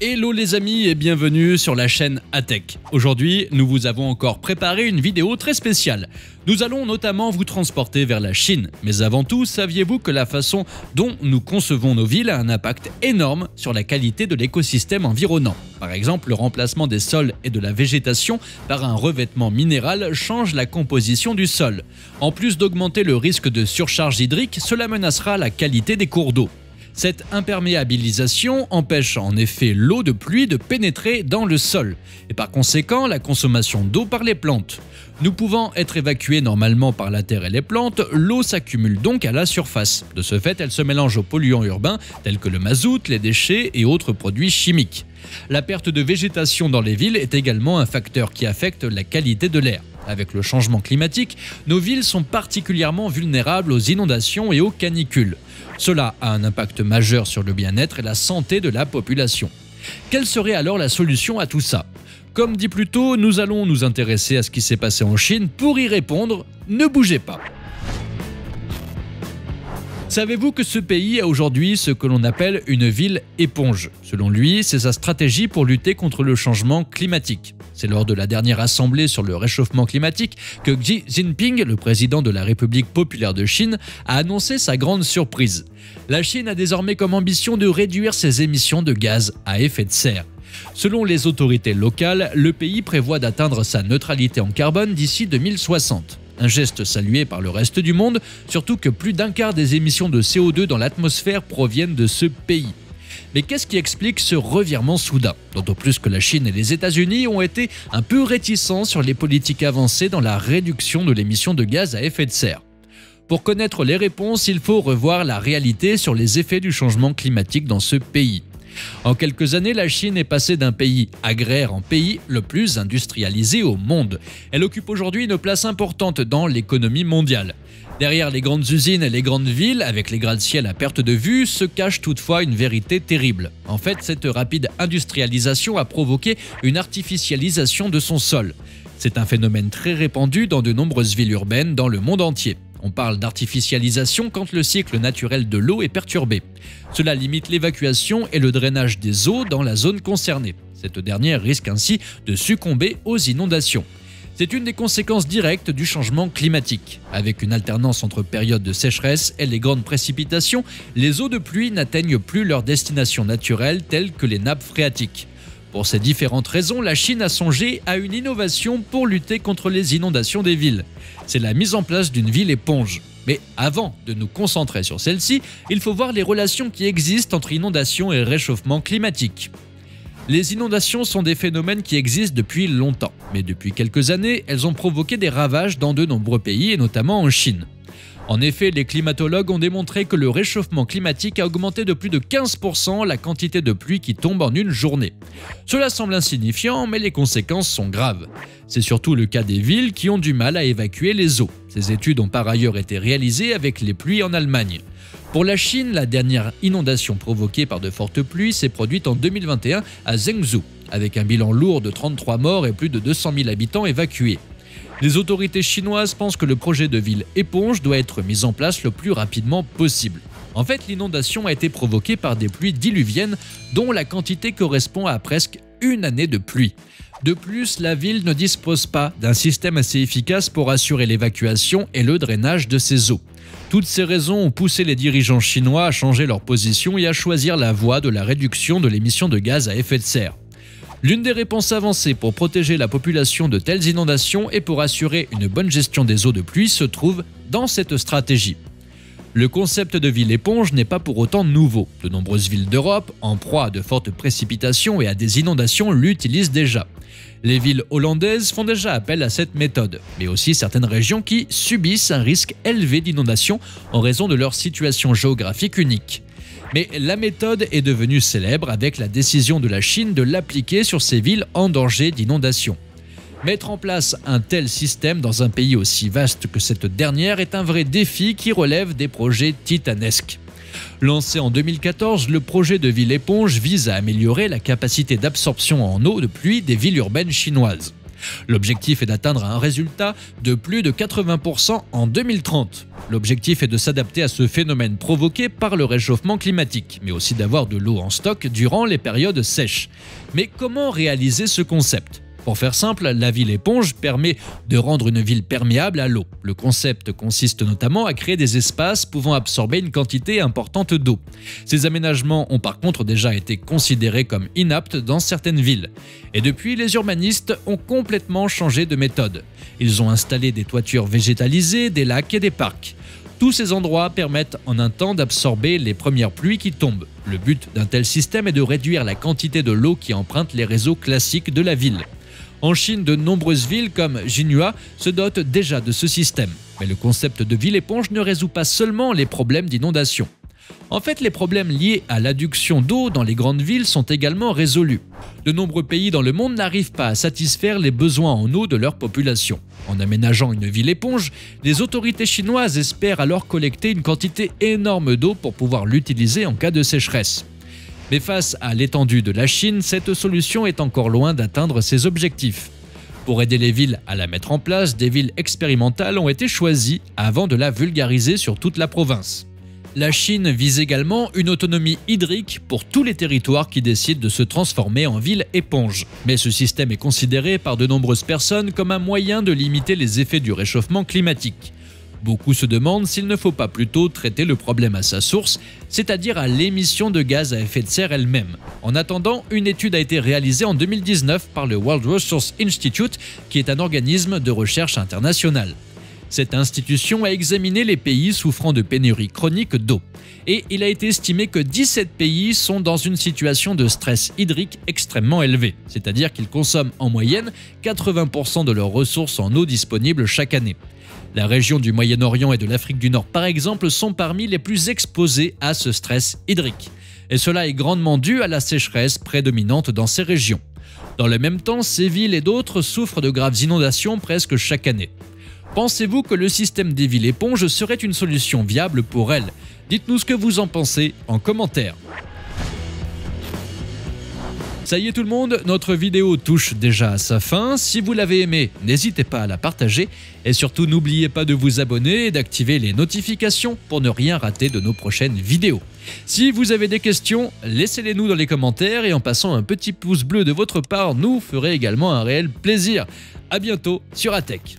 Hello les amis et bienvenue sur la chaîne Atech. Aujourd'hui, nous vous avons encore préparé une vidéo très spéciale. Nous allons notamment vous transporter vers la Chine. Mais avant tout, saviez-vous que la façon dont nous concevons nos villes a un impact énorme sur la qualité de l'écosystème environnant? Par exemple, le remplacement des sols et de la végétation par un revêtement minéral change la composition du sol. En plus d'augmenter le risque de surcharge hydrique, cela menacera la qualité des cours d'eau. Cette imperméabilisation empêche en effet l'eau de pluie de pénétrer dans le sol et par conséquent la consommation d'eau par les plantes. Ne pouvant être évacuée normalement par la terre et les plantes, l'eau s'accumule donc à la surface. De ce fait, elle se mélange aux polluants urbains tels que le mazout, les déchets et autres produits chimiques. La perte de végétation dans les villes est également un facteur qui affecte la qualité de l'air. Avec le changement climatique, nos villes sont particulièrement vulnérables aux inondations et aux canicules. Cela a un impact majeur sur le bien-être et la santé de la population. Quelle serait alors la solution à tout ça? Comme dit plus tôt, nous allons nous intéresser à ce qui s'est passé en Chine. Pour y répondre, ne bougez pas. Savez-vous que ce pays a aujourd'hui ce que l'on appelle une ville éponge? Selon lui, c'est sa stratégie pour lutter contre le changement climatique. C'est lors de la dernière assemblée sur le réchauffement climatique que Xi Jinping, le président de la République populaire de Chine, a annoncé sa grande surprise. La Chine a désormais comme ambition de réduire ses émissions de gaz à effet de serre. Selon les autorités locales, le pays prévoit d'atteindre sa neutralité en carbone d'ici 2060. Un geste salué par le reste du monde, surtout que plus d'un quart des émissions de CO2 dans l'atmosphère proviennent de ce pays. Mais qu'est-ce qui explique ce revirement soudain? D'autant plus que la Chine et les États-Unis ont été un peu réticents sur les politiques avancées dans la réduction de l'émission de gaz à effet de serre. Pour connaître les réponses, il faut revoir la réalité sur les effets du changement climatique dans ce pays. En quelques années, la Chine est passée d'un pays agraire en pays le plus industrialisé au monde. Elle occupe aujourd'hui une place importante dans l'économie mondiale. Derrière les grandes usines et les grandes villes, avec les gratte-ciel à perte de vue, se cache toutefois une vérité terrible. En fait, cette rapide industrialisation a provoqué une artificialisation de son sol. C'est un phénomène très répandu dans de nombreuses villes urbaines dans le monde entier. On parle d'artificialisation quand le cycle naturel de l'eau est perturbé. Cela limite l'évacuation et le drainage des eaux dans la zone concernée. Cette dernière risque ainsi de succomber aux inondations. C'est une des conséquences directes du changement climatique. Avec une alternance entre périodes de sécheresse et les grandes précipitations, les eaux de pluie n'atteignent plus leur destination naturelle telles que les nappes phréatiques. Pour ces différentes raisons, la Chine a songé à une innovation pour lutter contre les inondations des villes. C'est la mise en place d'une ville éponge. Mais avant de nous concentrer sur celle-ci, il faut voir les relations qui existent entre inondations et réchauffement climatique. Les inondations sont des phénomènes qui existent depuis longtemps, mais depuis quelques années, elles ont provoqué des ravages dans de nombreux pays et notamment en Chine. En effet, les climatologues ont démontré que le réchauffement climatique a augmenté de plus de 15% la quantité de pluie qui tombe en une journée. Cela semble insignifiant, mais les conséquences sont graves. C'est surtout le cas des villes qui ont du mal à évacuer les eaux. Ces études ont par ailleurs été réalisées avec les pluies en Allemagne. Pour la Chine, la dernière inondation provoquée par de fortes pluies s'est produite en 2021 à Zhengzhou, avec un bilan lourd de 33 morts et plus de 200 000 habitants évacués. Les autorités chinoises pensent que le projet de ville éponge doit être mis en place le plus rapidement possible. En fait, l'inondation a été provoquée par des pluies diluviennes dont la quantité correspond à presque une année de pluie. De plus, la ville ne dispose pas d'un système assez efficace pour assurer l'évacuation et le drainage de ces eaux. Toutes ces raisons ont poussé les dirigeants chinois à changer leur position et à choisir la voie de la réduction de l'émission de gaz à effet de serre. L'une des réponses avancées pour protéger la population de telles inondations et pour assurer une bonne gestion des eaux de pluie se trouve dans cette stratégie. Le concept de ville éponge n'est pas pour autant nouveau. De nombreuses villes d'Europe, en proie à de fortes précipitations et à des inondations, l'utilisent déjà. Les villes hollandaises font déjà appel à cette méthode, mais aussi certaines régions qui subissent un risque élevé d'inondation en raison de leur situation géographique unique. Mais la méthode est devenue célèbre avec la décision de la Chine de l'appliquer sur ces villes en danger d'inondation. Mettre en place un tel système dans un pays aussi vaste que cette dernière est un vrai défi qui relève des projets titanesques. Lancé en 2014, le projet de ville éponge vise à améliorer la capacité d'absorption en eau de pluie des villes urbaines chinoises. L'objectif est d'atteindre un résultat de plus de 80% en 2030. L'objectif est de s'adapter à ce phénomène provoqué par le réchauffement climatique, mais aussi d'avoir de l'eau en stock durant les périodes sèches. Mais comment réaliser ce concept ? Pour faire simple, la ville éponge permet de rendre une ville perméable à l'eau. Le concept consiste notamment à créer des espaces pouvant absorber une quantité importante d'eau. Ces aménagements ont par contre déjà été considérés comme inaptes dans certaines villes. Et depuis, les urbanistes ont complètement changé de méthode. Ils ont installé des toitures végétalisées, des lacs et des parcs. Tous ces endroits permettent en un temps d'absorber les premières pluies qui tombent. Le but d'un tel système est de réduire la quantité de l'eau qui emprunte les réseaux classiques de la ville. En Chine, de nombreuses villes comme Jinhua se dotent déjà de ce système. Mais le concept de ville-éponge ne résout pas seulement les problèmes d'inondation. En fait, les problèmes liés à l'adduction d'eau dans les grandes villes sont également résolus. De nombreux pays dans le monde n'arrivent pas à satisfaire les besoins en eau de leur population. En aménageant une ville-éponge, les autorités chinoises espèrent alors collecter une quantité énorme d'eau pour pouvoir l'utiliser en cas de sécheresse. Mais face à l'étendue de la Chine, cette solution est encore loin d'atteindre ses objectifs. Pour aider les villes à la mettre en place, des villes expérimentales ont été choisies avant de la vulgariser sur toute la province. La Chine vise également une autonomie hydrique pour tous les territoires qui décident de se transformer en ville éponge. Mais ce système est considéré par de nombreuses personnes comme un moyen de limiter les effets du réchauffement climatique. Beaucoup se demandent s'il ne faut pas plutôt traiter le problème à sa source, c'est-à-dire à l'émission de gaz à effet de serre elle-même. En attendant, une étude a été réalisée en 2019 par le World Resources Institute, qui est un organisme de recherche international. Cette institution a examiné les pays souffrant de pénurie chronique d'eau. Et il a été estimé que 17 pays sont dans une situation de stress hydrique extrêmement élevée, c'est-à-dire qu'ils consomment en moyenne 80% de leurs ressources en eau disponibles chaque année. La région du Moyen-Orient et de l'Afrique du Nord, par exemple, sont parmi les plus exposées à ce stress hydrique. Et cela est grandement dû à la sécheresse prédominante dans ces régions. Dans le même temps, ces villes et d'autres souffrent de graves inondations presque chaque année. Pensez-vous que le système des villes éponges serait une solution viable pour elles ? Dites-nous ce que vous en pensez en commentaire. Ça y est tout le monde, notre vidéo touche déjà à sa fin. Si vous l'avez aimée, n'hésitez pas à la partager. Et surtout, n'oubliez pas de vous abonner et d'activer les notifications pour ne rien rater de nos prochaines vidéos. Si vous avez des questions, laissez-les nous dans les commentaires et en passant un petit pouce bleu de votre part nous ferait également un réel plaisir. À bientôt sur ATech.